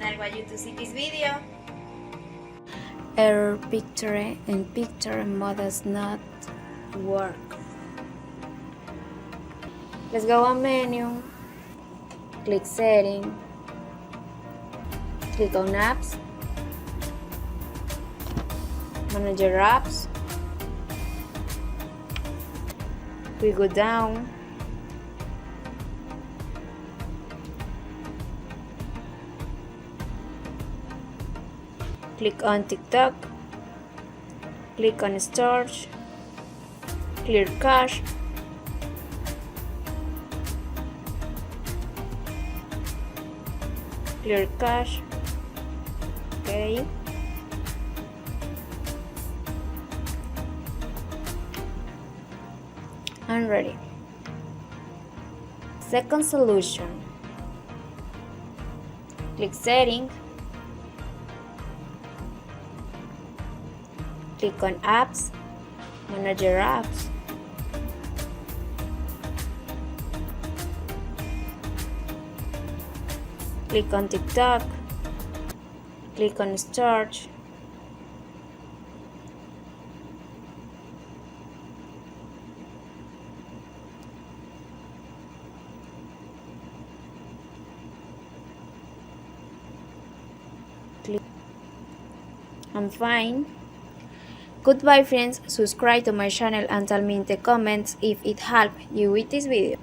channel. Why you to see this video? Error picture and picture mode does not work. Let's go on menu, click setting, click on apps, manager apps, we go down, click on TikTok, click on storage, clear cache, clear cache, okay. I'm ready. Second solution, click setting, click on apps, manager apps, click on TikTok, click on storage, click. I'm fine. Goodbye friends, subscribe to my channel and tell me in the comments if it helped you with this video.